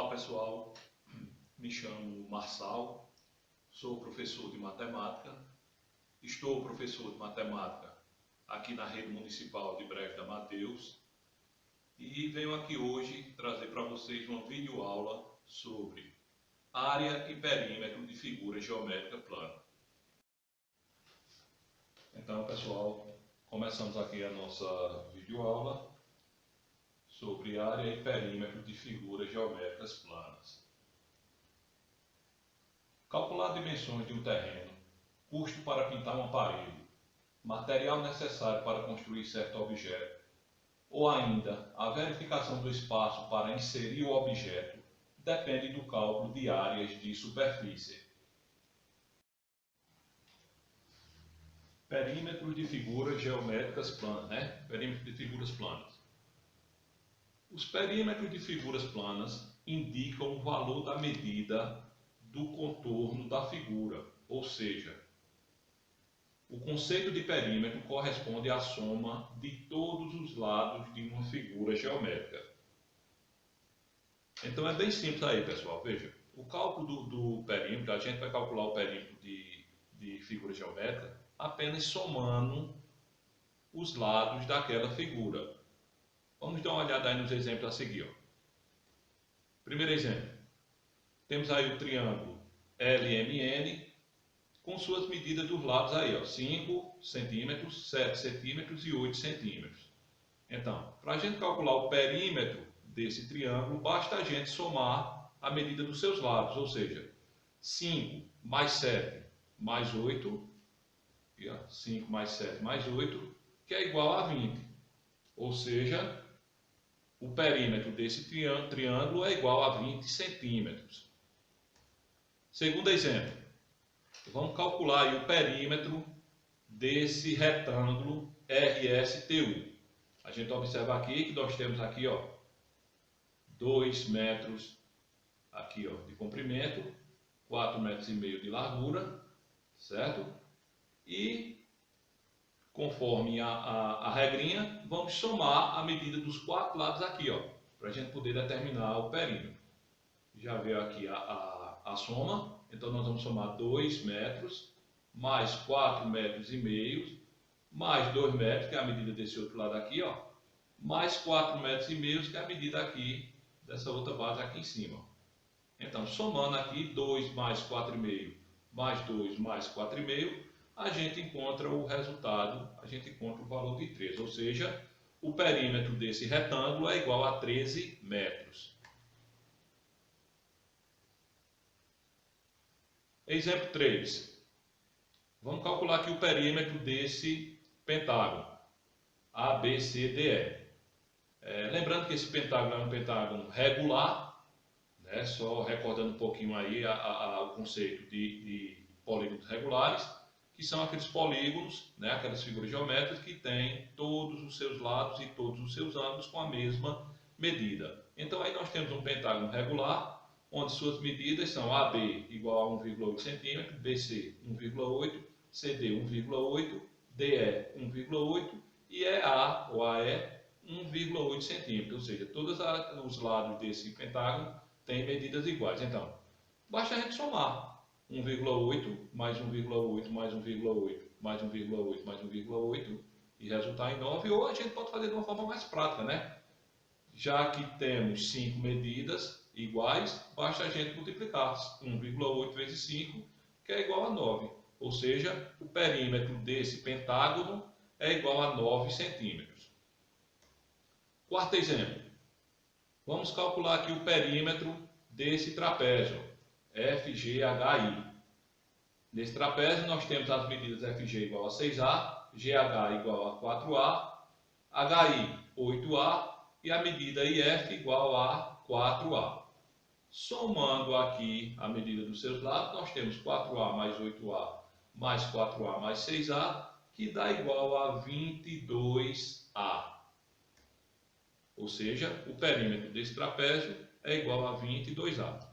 Olá pessoal, me chamo Marçal, sou professor de matemática, estou professor de matemática aqui na rede municipal de Breves da Mateus e venho aqui hoje trazer para vocês uma videoaula sobre área e perímetro de figura geométrica plana. Então pessoal, começamos aqui a nossa videoaula sobre área e perímetro de figuras geométricas planas. Calcular dimensões de um terreno, custo para pintar uma parede, material necessário para construir certo objeto, ou ainda a verificação do espaço para inserir o objeto, depende do cálculo de áreas de superfície. Perímetros de figuras geométricas planas, Perímetros de figuras planas. Os perímetros de figuras planas indicam o valor da medida do contorno da figura, ou seja, o conceito de perímetro corresponde à soma de todos os lados de uma figura geométrica. Então é bem simples aí, pessoal. Veja, o cálculo do perímetro, a gente vai calcular o perímetro de figura geométrica apenas somando os lados daquela figura. Vamos dar uma olhada aí nos exemplos a seguir. Ó. Primeiro exemplo. Temos aí o triângulo LMN com suas medidas dos lados aí, ó, 5 centímetros, 7 centímetros e 8 centímetros. Então, para a gente calcular o perímetro desse triângulo, basta a gente somar a medida dos seus lados, ou seja, 5 mais 7 mais 8, 5 mais 7 mais 8, que é igual a 20. Ou seja, o perímetro desse triângulo é igual a 20 centímetros. Segundo exemplo, vamos calcular aí o perímetro desse retângulo RSTU. A gente observa aqui que nós temos aqui, ó, 2 metros aqui, ó, de comprimento, 4,5 metros de largura, certo? E conforme a regrinha, vamos somar a medida dos 4 lados aqui, ó, para a gente poder determinar o perímetro. Já veio aqui a soma, então nós vamos somar 2 metros, mais 4,5 metros, mais 2 metros, que é a medida desse outro lado aqui, ó, mais 4,5 metros, que é a medida aqui dessa outra base aqui em cima. Então, somando aqui 2 mais 4,5, mais 2 mais 4,5, a gente encontra o resultado, a gente encontra o valor de 13, ou seja, o perímetro desse retângulo é igual a 13 metros. Exemplo 3. Vamos calcular aqui o perímetro desse pentágono, ABCDE. Lembrando que esse pentágono é um pentágono regular, né? Só recordando um pouquinho aí o conceito de polígonos regulares, que são aqueles polígonos, né, aquelas figuras geométricas que têm todos os seus lados e todos os seus ângulos com a mesma medida. Então aí nós temos um pentágono regular, onde suas medidas são AB igual a 1,8 cm, BC 1,8, CD 1,8, DE 1,8 e EA ou AE 1,8 cm, ou seja, todos os lados desse pentágono têm medidas iguais. Então, basta a gente somar 1,8 mais 1,8 mais 1,8 mais 1,8 mais 1,8 e resultar em 9, ou a gente pode fazer de uma forma mais prática, né? Já que temos 5 medidas iguais, basta a gente multiplicar 1,8 vezes 5, que é igual a 9. Ou seja, o perímetro desse pentágono é igual a 9 centímetros. Quarto exemplo. Vamos calcular aqui o perímetro desse trapézio, FGHI. Nesse trapézio nós temos as medidas FG igual a 6A, GH igual a 4A, HI 8A e a medida IF igual a 4A. Somando aqui a medida dos seus lados, nós temos 4A mais 8A mais 4A mais 6A, que dá igual a 22A. Ou seja, o perímetro desse trapézio é igual a 22A.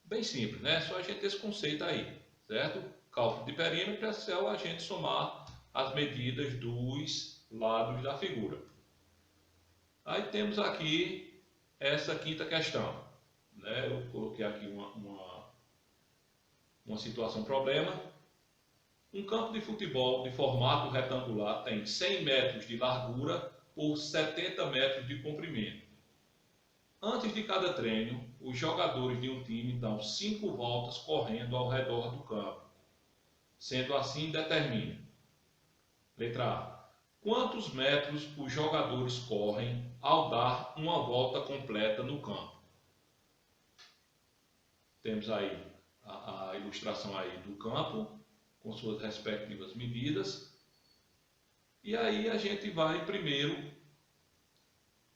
Bem simples, né? Só a gente ter esse conceito aí, certo? Cálculo de perímetro é só a gente somar as medidas dos lados da figura. Aí temos aqui essa quinta questão. né? Eu coloquei aqui uma situação problema. Um campo de futebol de formato retangular tem 100 metros de largura por 70 metros de comprimento. Antes de cada treino, os jogadores de um time dão 5 voltas correndo ao redor do campo. Sendo assim, determine. Letra A. Quantos metros os jogadores correm ao dar uma volta completa no campo? Temos aí a ilustração aí do campo, com suas respectivas medidas. E aí a gente vai primeiro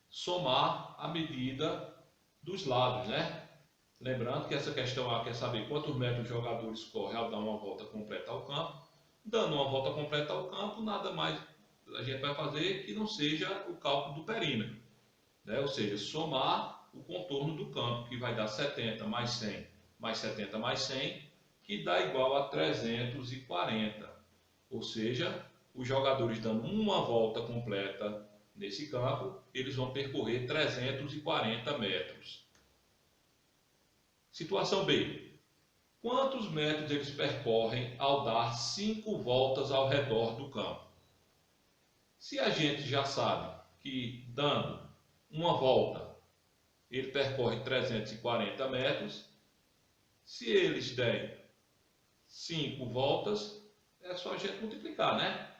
somar a medida dos lados, né? Lembrando que essa questão A quer saber quantos metros os jogadores correm ao dar uma volta completa ao campo. Dando uma volta completa ao campo, nada mais a gente vai fazer que não seja o cálculo do perímetro, né? Ou seja, somar o contorno do campo, que vai dar 70 mais 100 mais 70 mais 100, que dá igual a 340. Ou seja, os jogadores dando uma volta completa nesse campo, eles vão percorrer 340 metros. Situação B. Quantos metros eles percorrem ao dar 5 voltas ao redor do campo? Se a gente já sabe que dando uma volta ele percorre 340 metros, se eles derem 5 voltas, é só a gente multiplicar, né?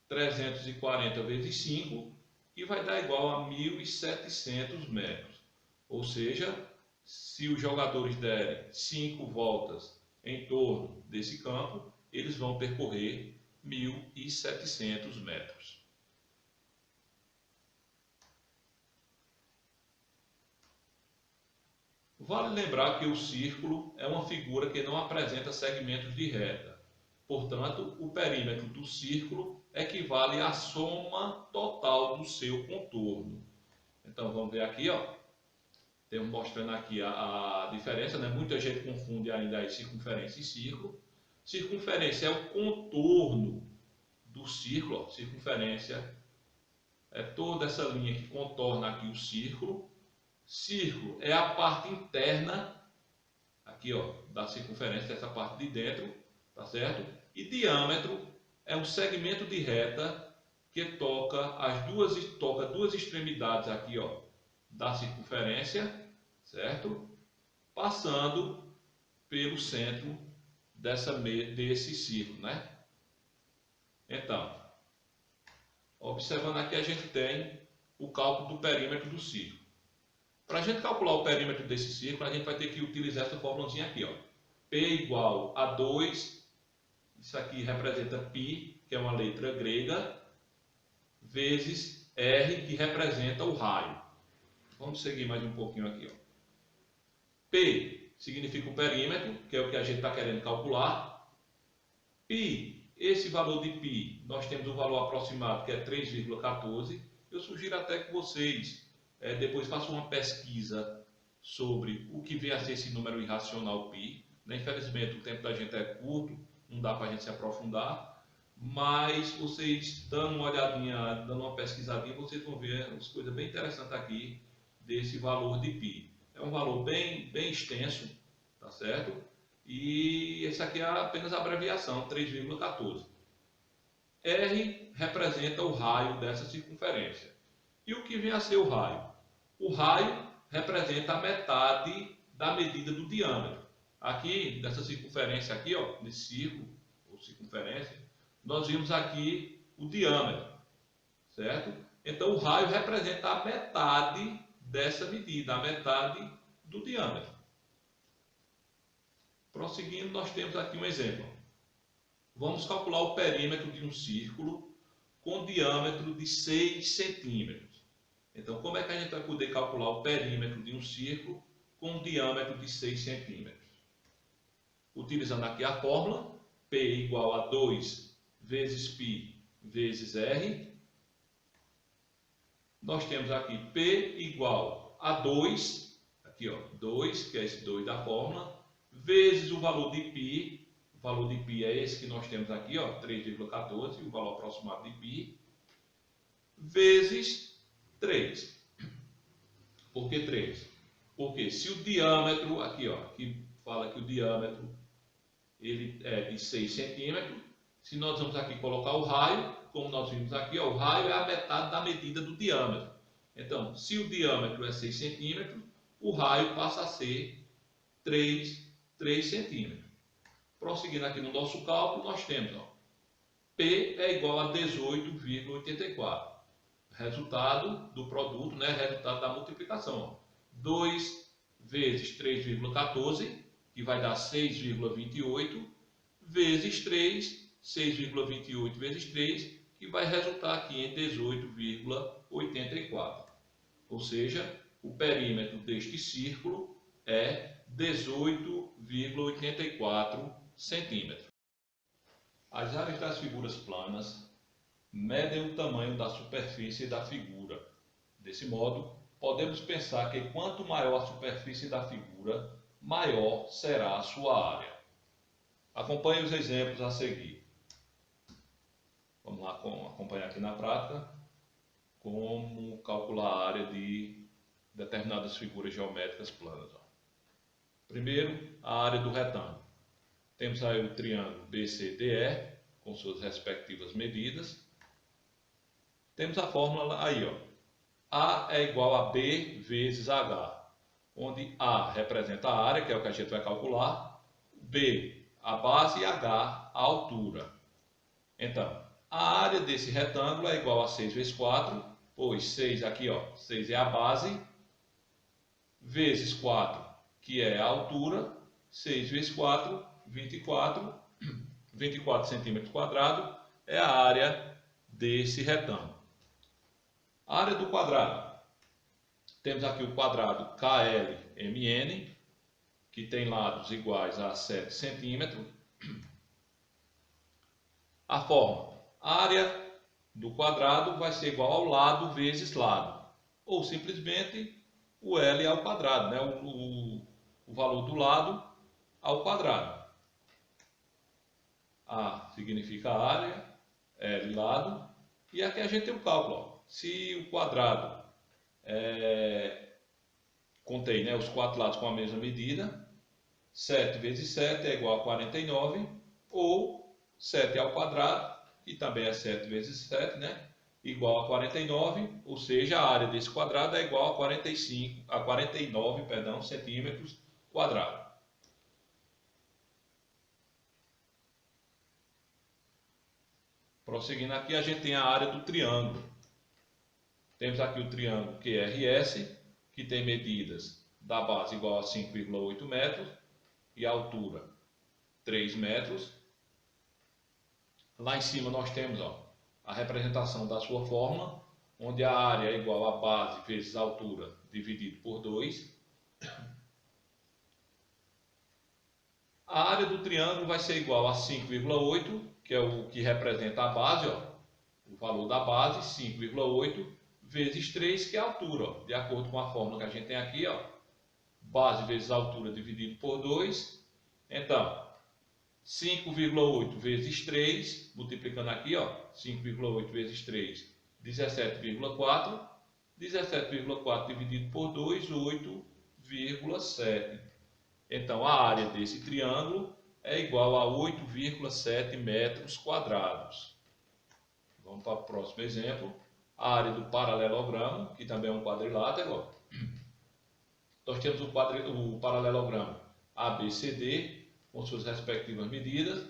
340 vezes 5, e vai dar igual a 1.700 metros. Ou seja, se os jogadores derem 5 voltas em torno desse campo, eles vão percorrer 1.700 metros. Vale lembrar que o círculo é uma figura que não apresenta segmentos de reta. Portanto, o perímetro do círculo equivale à soma total do seu contorno. Então, vamos ver aqui, ó. Temos mostrando aqui a diferença, né? Muita gente confunde ainda aí circunferência e círculo. Circunferência é o contorno do círculo, ó. Circunferência é toda essa linha que contorna aqui o círculo. Círculo é a parte interna, aqui ó, da circunferência, essa parte de dentro, tá certo? E diâmetro é um segmento de reta que toca duas extremidades aqui ó, da circunferência, certo? Passando pelo centro desse círculo, né? Então, observando aqui a gente tem o cálculo do perímetro do círculo. Para a gente calcular o perímetro desse círculo, a gente vai ter que utilizar essa formulazinha aqui, ó. P igual a 2, isso aqui representa π, que é uma letra grega, vezes R, que representa o raio. Vamos seguir mais um pouquinho aqui, ó. P significa o perímetro, que é o que a gente está querendo calcular. π, esse valor de π, nós temos um valor aproximado, que é 3,14. Eu sugiro até que vocês depois façam uma pesquisa sobre o que vem a ser esse número irracional π. Infelizmente o tempo da gente é curto, não dá para a gente se aprofundar, mas vocês dando uma olhadinha, dando uma pesquisadinha, vocês vão ver umas coisas bem interessantes aqui desse valor de π. É um valor bem extenso, tá certo? E esse aqui é apenas a abreviação, 3,14. R representa o raio dessa circunferência. E o que vem a ser o raio? O raio representa a metade da medida do diâmetro. Aqui, nessa circunferência aqui, ó, nesse círculo, ou circunferência, nós vimos aqui o diâmetro, certo? Então, o raio representa a metade dessa medida, a metade do diâmetro. Prosseguindo, nós temos aqui um exemplo. Vamos calcular o perímetro de um círculo com diâmetro de 6 centímetros. Então, como é que a gente vai poder calcular o perímetro de um círculo com um diâmetro de 6 centímetros? Utilizando aqui a fórmula, P igual a 2 vezes π vezes R. Nós temos aqui P igual a 2, aqui ó, 2, que é esse 2 da fórmula, vezes o valor de π. O valor de π é esse que nós temos aqui, ó, 3,14, o valor aproximado de π, vezes 3. Por que 3? Porque se o diâmetro, aqui, ó, aqui fala que o diâmetro ele é de 6 centímetros, se nós vamos aqui colocar o raio, como nós vimos aqui, ó, o raio é a metade da medida do diâmetro. Então, se o diâmetro é 6 centímetros, o raio passa a ser 3 centímetros. Prosseguindo aqui no nosso cálculo, nós temos, ó, P é igual a 18,84. Resultado do produto, né? Resultado da multiplicação. Ó. 2 vezes 3,14, que vai dar 6,28, vezes 3, 6,28 vezes 3, que vai resultar aqui em 18,84. Ou seja, o perímetro deste círculo é 18,84 centímetros. As áreas das figuras planas medem o tamanho da superfície da figura. Desse modo, podemos pensar que quanto maior a superfície da figura, maior será a sua área. Acompanhe os exemplos a seguir. Vamos lá acompanhar aqui na prática como calcular a área de determinadas figuras geométricas planas. Primeiro, a área do retângulo. Temos aí o triângulo BCDE com suas respectivas medidas. Temos a fórmula aí, ó. A é igual a B vezes H, onde A representa a área, que é o que a gente vai calcular, B a base e H a altura. Então, a área desse retângulo é igual a 6 vezes 4, pois 6 aqui, ó, 6 é a base, vezes 4, que é a altura, 6 vezes 4, 24 centímetros quadrados é a área desse retângulo. A área do quadrado. Temos aqui o quadrado KLMN, que tem lados iguais a 7 centímetros. A forma. A área do quadrado vai ser igual ao lado vezes lado. Ou simplesmente o L ao quadrado, né? O valor do lado ao quadrado. A significa área, L lado, e aqui a gente tem o cálculo. Ó. Se o quadrado contém, né, os quatro lados com a mesma medida, 7 vezes 7 é igual a 49, ou 7 ao quadrado, e também é 7 vezes 7, né, igual a 49, ou seja, a área desse quadrado é igual a 49, centímetros quadrados. Prosseguindo aqui, a gente tem a área do triângulo. Temos aqui o triângulo QRS, que tem medidas da base igual a 5,8 metros e a altura 3 metros. Lá em cima nós temos, ó, a representação da sua fórmula, onde a área é igual a base vezes a altura dividido por 2. A área do triângulo vai ser igual a 5,8, que é o que representa a base, ó, o valor da base, 5,8 vezes 3, que é a altura, ó, de acordo com a fórmula que a gente tem aqui, ó, base vezes a altura dividido por 2. Então, 5,8 vezes 3, multiplicando aqui, ó, 5,8 vezes 3, 17,4. 17,4 dividido por 2, 8,7. Então, a área desse triângulo é igual a 8,7 metros quadrados. Vamos para o próximo exemplo. A área do paralelogramo, que também é um quadrilátero. Ó. Nós temos o paralelogramo ABCD, com suas respectivas medidas.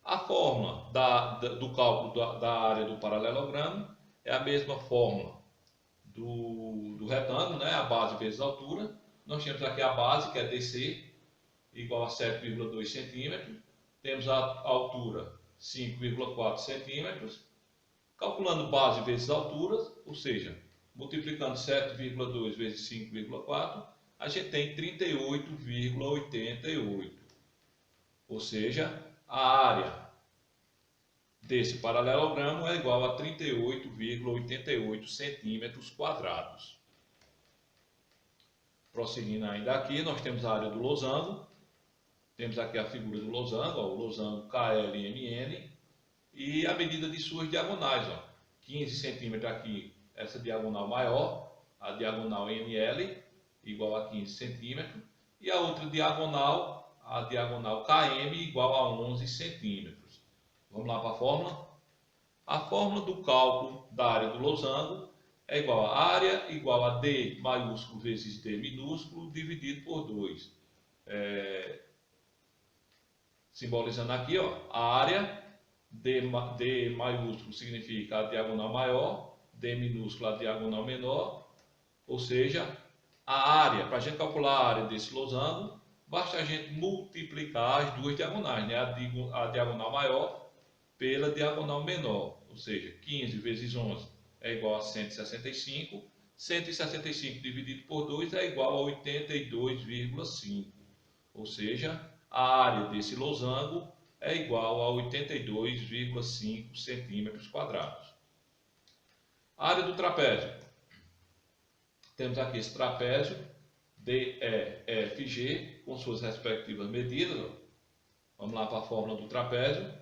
A fórmula do cálculo da área do paralelogramo é a mesma fórmula do retângulo, né? A base vezes a altura. Nós temos aqui a base, que é DC, igual a 7,2 centímetros. Temos a altura, 5,4 centímetros. Calculando base vezes altura, ou seja, multiplicando 7,2 vezes 5,4, a gente tem 38,88. Ou seja, a área desse paralelogramo é igual a 38,88 centímetros quadrados. Prosseguindo ainda aqui, nós temos a área do losango. Temos aqui a figura do losango, ó, o losango KLMN, e a medida de suas diagonais, ó, 15 centímetros aqui, essa diagonal maior, a diagonal ML, igual a 15 centímetros. E a outra diagonal, a diagonal KM, igual a 11 centímetros. Vamos lá para a fórmula? A fórmula do cálculo da área do losango é igual a área igual a D maiúsculo vezes D minúsculo dividido por 2. Simbolizando aqui, ó, a área, D maiúsculo significa a diagonal maior, D minúsculo a diagonal menor, ou seja, a área, para a gente calcular a área desse losango, basta a gente multiplicar as duas diagonais, né? A diagonal maior pela diagonal menor, ou seja, 15 vezes 11 é igual a 165, 165 dividido por 2 é igual a 82,5, ou seja, a área desse losango é igual a 82,5 centímetros quadrados. A área do trapézio. Temos aqui esse trapézio DEFG com suas respectivas medidas. Vamos lá para a fórmula do trapézio.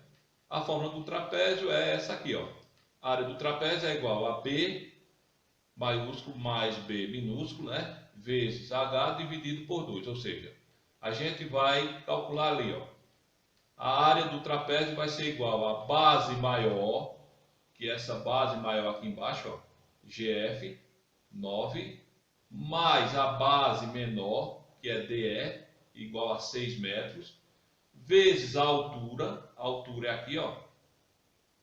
A fórmula do trapézio é essa aqui, ó. A área do trapézio é igual a B maiúsculo mais B minúsculo, né? Vezes H dividido por 2. Ou seja, a gente vai calcular ali, ó. A área do trapézio vai ser igual a base maior, que é essa base maior aqui embaixo, ó, GF, 9, mais a base menor, que é DE, igual a 6 metros, vezes a altura é aqui, ó,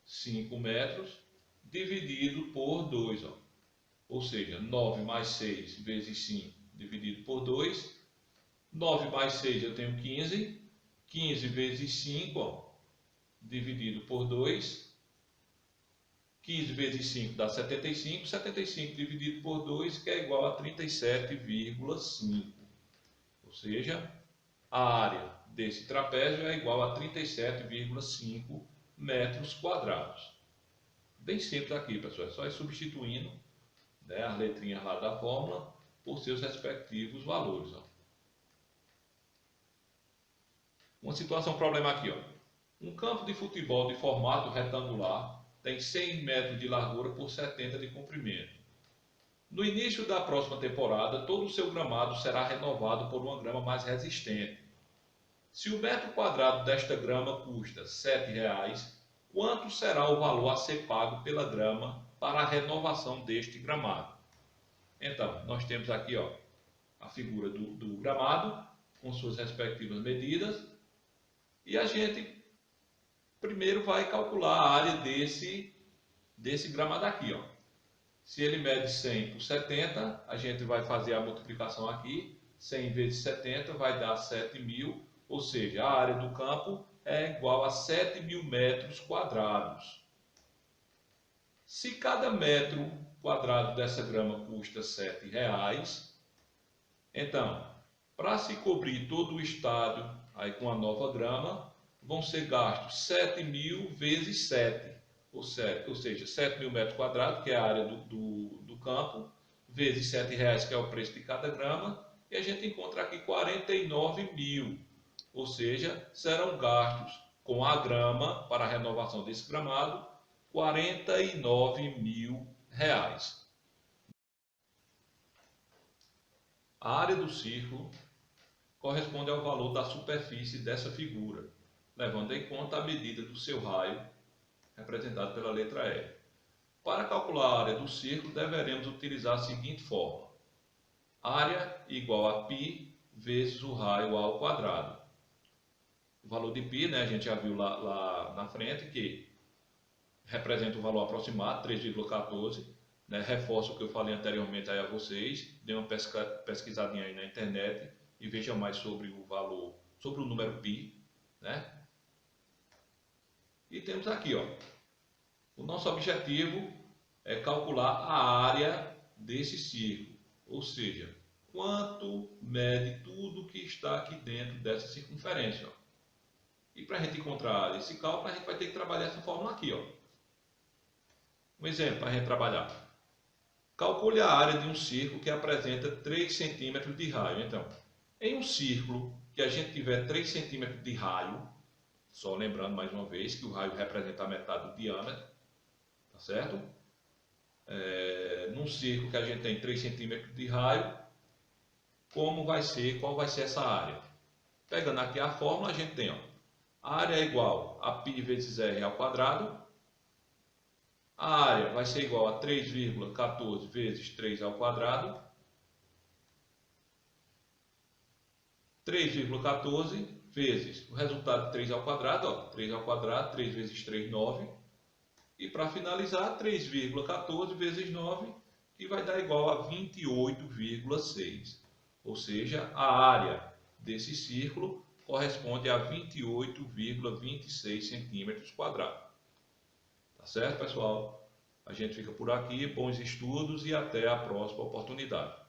5 metros, dividido por 2, ó. Ou seja, 9 mais 6 vezes 5 dividido por 2. 9 mais 6 eu tenho 15. 15 vezes 5, ó, dividido por 2. 15 vezes 5 dá 75. 75 dividido por 2, que é igual a 37,5. Ou seja, a área desse trapézio é igual a 37,5 metros quadrados. Bem simples aqui, pessoal. É só ir substituindo, né, as letrinhas lá da fórmula por seus respectivos valores. Ó. Uma situação problema aqui. Ó. Um campo de futebol de formato retangular tem 100 metros de largura por 70 de comprimento. No início da próxima temporada, todo o seu gramado será renovado por uma grama mais resistente. Se o metro quadrado desta grama custa R$ 7,00, quanto será o valor a ser pago pela grama para a renovação deste gramado? Então, nós temos aqui, ó, a figura do gramado, com suas respectivas medidas, e a gente primeiro vai calcular a área desse gramado aqui, ó. Se ele mede 100 por 70, a gente vai fazer a multiplicação aqui, 100 vezes 70 vai dar 7.000, ou seja, a área do campo é igual a 7.000 metros quadrados. Se cada metro quadrado dessa grama custa R$ 7,00, então, para se cobrir todo o estádio aí com a nova grama, vão ser gastos 7.000 vezes 7, ou seja, 7.000 metros quadrados, que é a área do campo, vezes R$ 7,00, que é o preço de cada grama, e a gente encontra aqui 49.000, ou seja, serão gastos com a grama, para a renovação desse gramado, R$ 49.000. A área do círculo corresponde ao valor da superfície dessa figura, levando em conta a medida do seu raio, representado pela letra E. Para calcular a área do círculo, deveremos utilizar a seguinte fórmula. Área igual a π vezes o raio ao quadrado. O valor de π, né, a gente já viu lá na frente, que representa o valor aproximado, 3,14. Né, reforço o que eu falei anteriormente aí a vocês. Dê uma pesquisadinha aí na internet e veja mais sobre o valor, sobre o número π. Né? E temos aqui, ó, o nosso objetivo é calcular a área desse círculo, ou seja, quanto mede tudo que está aqui dentro dessa circunferência. Ó. E para a gente encontrar esse cálculo, a gente vai ter que trabalhar essa fórmula aqui. Ó. Um exemplo para a gente trabalhar. Calcule a área de um círculo que apresenta 3 centímetros de raio. Então, em um círculo que a gente tiver 3 centímetros de raio, só lembrando mais uma vez que o raio representa a metade do diâmetro, tá certo? Num círculo que a gente tem 3 centímetros de raio, qual vai ser essa área. Pegando aqui a fórmula, a gente tem, ó, a área é igual a π vezes r ao quadrado. A área vai ser igual a 3,14 vezes 3 ao quadrado. 3,14 vezes o resultado de 3 ao quadrado, ó, 3 ao quadrado, 3 vezes 3, 9. E para finalizar, 3,14 vezes 9, que vai dar igual a 28,6. Ou seja, a área desse círculo corresponde a 28,26 centímetros quadrados. Tá certo, pessoal? A gente fica por aqui, bons estudos e até a próxima oportunidade.